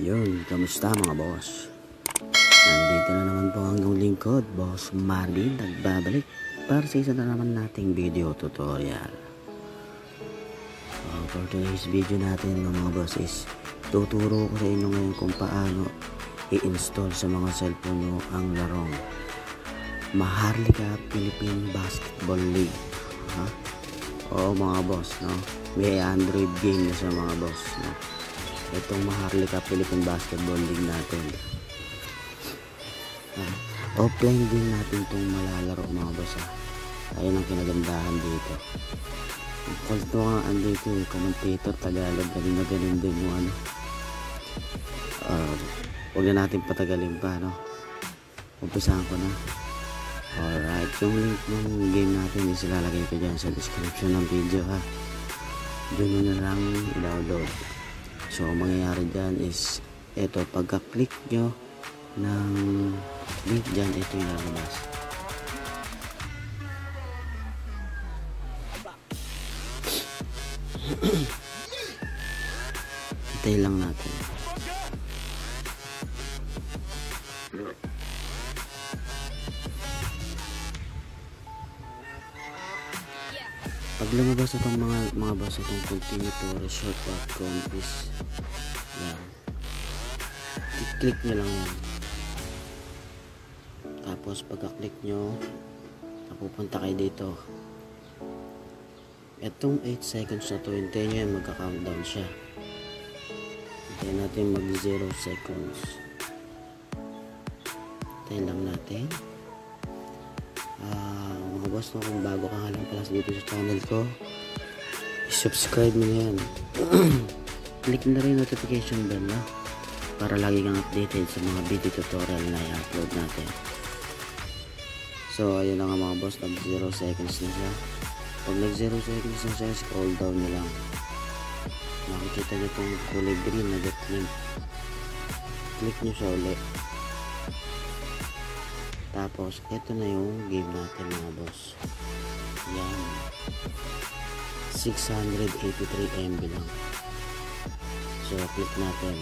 Yun, kamusta mga boss? Nandito na naman po ang inyong lingkod, Boss Marvin, nagbabalik para sa isa na naman nating video tutorial. For today's video natin mga boss is tuturo ko sa inyo ngayon kung paano i-install sa mga cellphone nyo ang larong Maharlika Philippine Basketball League. Oo mga boss, no? May Android game na sa mga boss, no? Itong Maharlika Philippine Basketball League natin. Offline din natin itong malalaro mga boss. Ayun ang kinagandahan dito. Although nga andito yung commentator Tagalog, galing na galing din yung ano. Huwag na natin patagalin pa, no? Umpisahan ko na. Alright, yung link ng game natin is ilalagay ko dyan sa description ng video, ha. Doon mo na lang i-download. So mangyayari dyan is ito, pagka-click nyo ng link dyan, ito yung lalabas. Hintay lang natin. Pag lumabas itong mga boss, itong continue to resort outcome is yan, i-click nyo lang yan. Tapos pagka-click nyo, napupunta kayo dito. Itong 8 seconds na to, hintayin nyo yan, magka-countdown siya. Hintayin natin mag 0 seconds. Hintayin lang natin. Mga boss, no, kung bago ka nga lang pala dito sa channel ko, subscribe mo na yan. Click na rin notification bell, no? Para lagi kang updated sa mga video tutorial na i-upload natin. So ayun na nga mga boss, nag 0 seconds na siya. Pag nag 0 seconds na siya, scroll down na lang. Makikita nyo itong kulay green na get link. Click nyo siya ulit. Tapos, ito na yung game natin mga boss. Yan. 683 MB lang. So, click natin.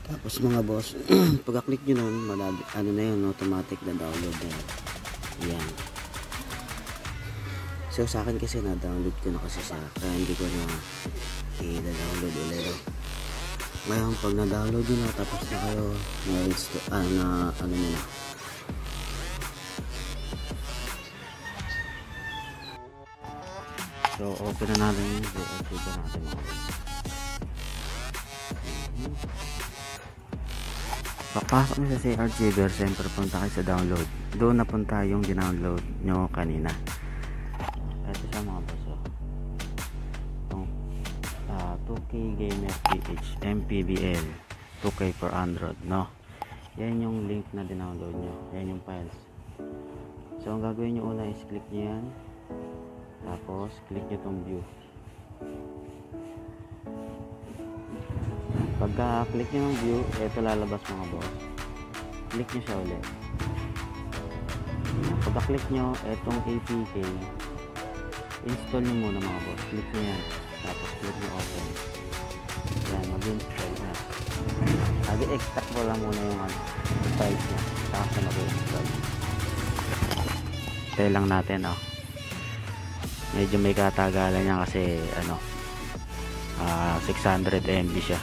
Tapos mga boss, pagka-click nyo nun, ano na yun, automatic na download na yan. Yan. So, sa akin kasi na-download ko na kasi siya. Kaya hindi ko na i-download ulit. Ngayon pag na-download nyo na, tapos na kayo ano nyo na, so open na natin yung open natin papasok nyo sa CRG version, pero punta kayo sa download. Doon napunta yung dinownload nyo kanina. Ito siya mga boss, 2K Gamer PH PBL 2K for Android, no? Yan yung link na dinownload nyo, yan yung files. So ang gagawin nyo una is click nyo yan, tapos click nyo tong view. Pagka click nyo ng view, ito lalabas mga boss. Click nyo siya ulit. Pagka click nyo itong APK, install nyo muna mga boss. Click nyo yan, tapos click nyo open. Yan, mag-install na. Nag-extract ko lang muna yung files niya, tapos mag-install. Tayo lang natin, medyo may katagalan niya kasi 600 MB siya.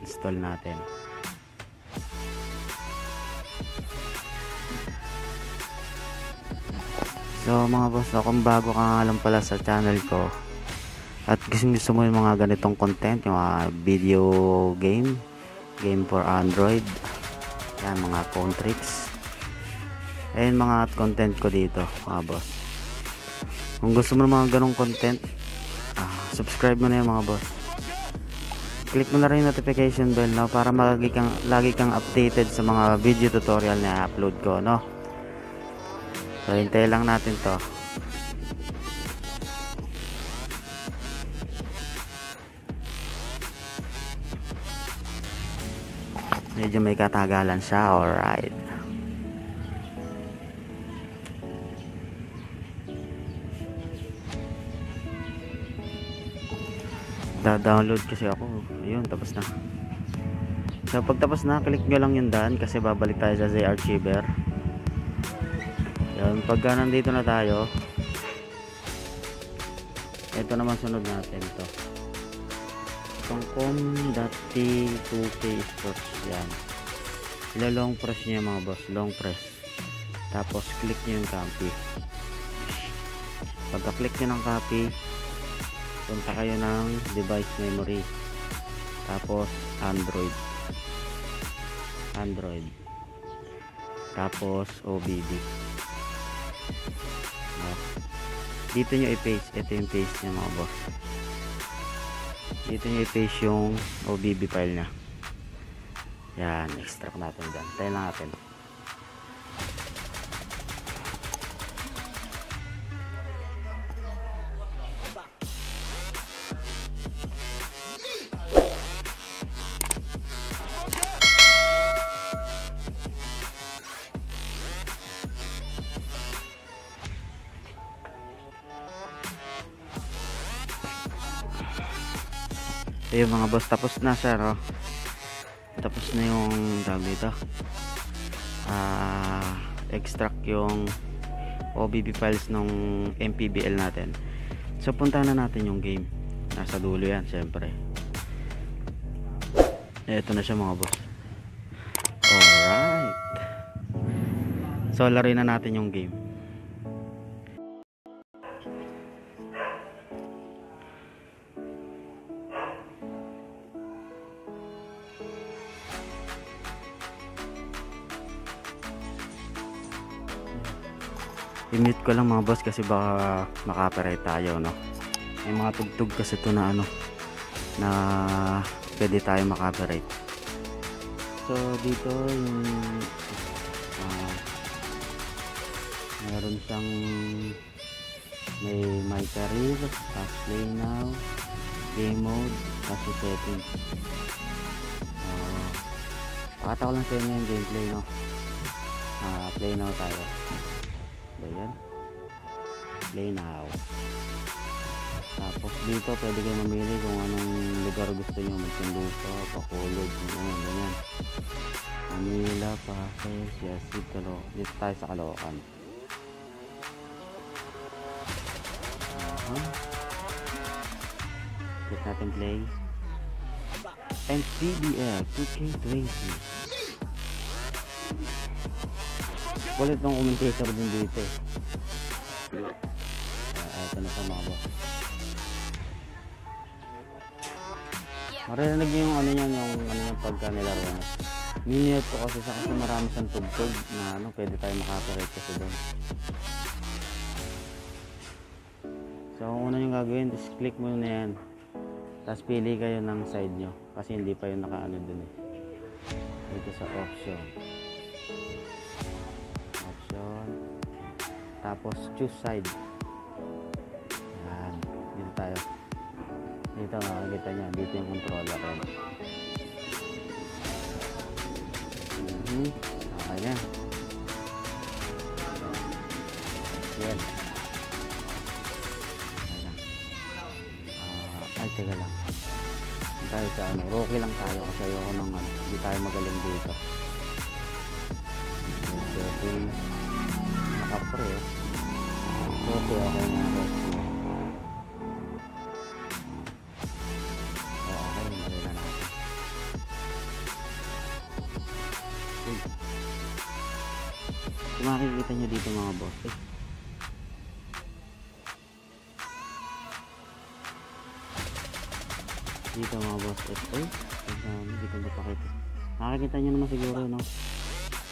Install natin. So mga boss, kung bago ka nga lang pala sa channel ko at gusto mo yung mga ganitong content, yung video game for Android, yan, mga phone tricks, ayun mga content ko dito mga boss. Kung gusto mo ng mga ganong content, subscribe mo na yan mga boss. Click mo na rin yung notification bell, no? Para lagi kang updated sa mga video tutorial na upload ko, no? So hintay lang natin to. Medyo may katagalan siya. Alright. Da-download kasi ako. Ayun, tapos na. So pag tapos na, click nyo lang yung done kasi babalik tayo sa archiver. Yun, pagka nandito na tayo, ito naman sunod natin to. Itong com.t2k sports. Yan. Long press nyo mga boss, long press. Tapos click nyo yung copy. Pagka click nyo ng copy, punta kayo ng device memory, tapos Android, tapos OBD. Dito nyo i-paste, ito yung paste nya mga boss. Dito nyo i-paste yung OBB file nya. Yan, extract natin dyan. Tayo lang natin. Ayun mga boss, tapos na siya, no? Tapos na yung tawag dito, extract yung OBB files nung MPBL natin. So puntahan na natin yung game. Nasa dulo yan syempre. Eto na siya mga boss. Alright, so laruin na natin yung game. I-mute ko lang mga boss kasi baka maka-copyright tayo, no? May mga tugtog kasi ito na ano, na pwede tayo maka-copyright. So dito yung meron siyang my career, fast play now, game mode, kasi settings. Pakita ko lang sa inyo yung gameplay, no? Play now tayo. Ayan, play now. Tapos dito pwede kayo mamili kung anong lugar gusto nyo, magsunduso, pakulog, ganyan. Manila, Pasay, Siasig, Caloocan. Dito tayo sa Caloocan. Click natin play. And PBL 2K20. Kulit ng commentator din dito. Ito na sa mga boss. Marinig yung ano yan, yung ano yung pagka nilaro na. Minute ko kasi sa kasi marami siyang tugtog na ano, pwede tayo maka-copyright kasi doon. So kung una yung gagawin, just click mo na yan. Tapos pili kayo ng side nyo kasi hindi pa yung naka-ano dun eh. Dito sa option. Tapos choose side. Yan, dito tayo. Dito makikita nyo, dito yung controller yan. Okay yan. Yan. Ay teka lang, tayo sa ano, Rocky lang tayo kasi ayoko ng ano, hindi tayo magaling dito. Nakapre eh. Okay, okay nga Rocky. Okay, marila natin. Kung makikita nyo dito mga boss dito mga boss hindi ko napakita. Makikita nyo naman siguro, no?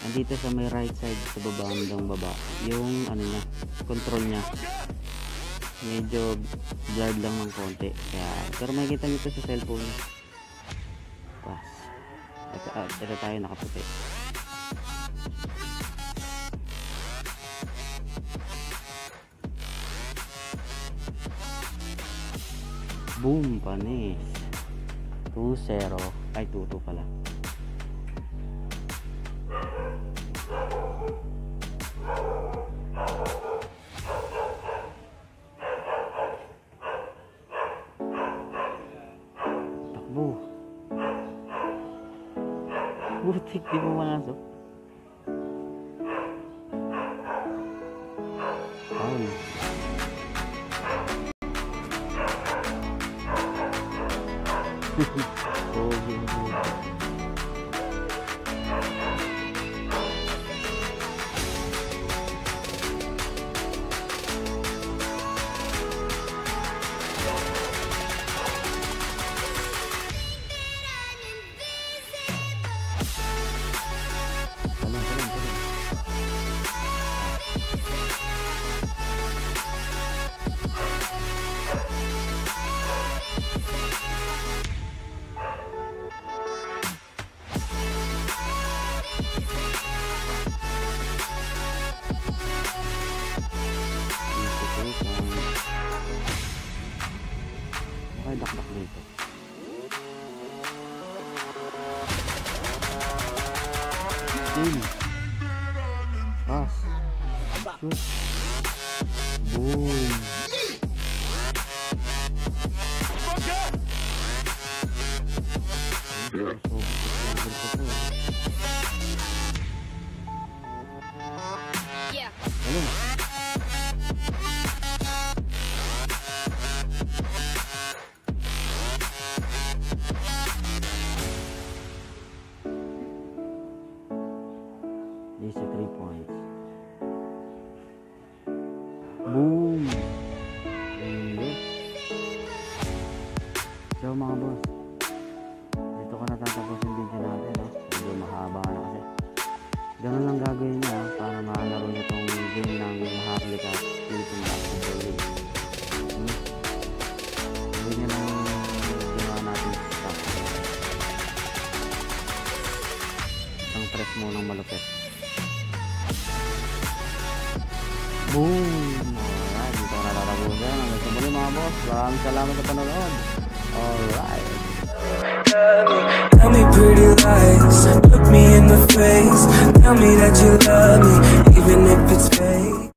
Andito sa may right side sa baba, hanggang baba yung ano niya, control niya medyo blurred lang ng konti kaya, pero makikita nyo ito sa cellphone niya. Ito tayo nakaputi. Boom, panis 2-0 ay 2-2 pala. Di mo manasok. Ay. Oh, okay, dakdak dito. Pass. Shoot. Boom. Yeah. Ano? These are 3 points. Boom! Hindi. So mga boss, dito ko natatapos yung video natin, no? Medyo mahaba na kasi. Ganun lang gagawin niya para makalaro niyo itong game ng Maharlika Philippines Basketball League. Hindi niya lang ginawa natin stop. Isang press mo ng malupit. Boom! Alright, dito ko natatapusin. Hanggang sa muli mga boss. Maraming salamat sa panonood. Alright. Tell me pretty lies, look me in the face. Tell me that you love me, even if it's fake.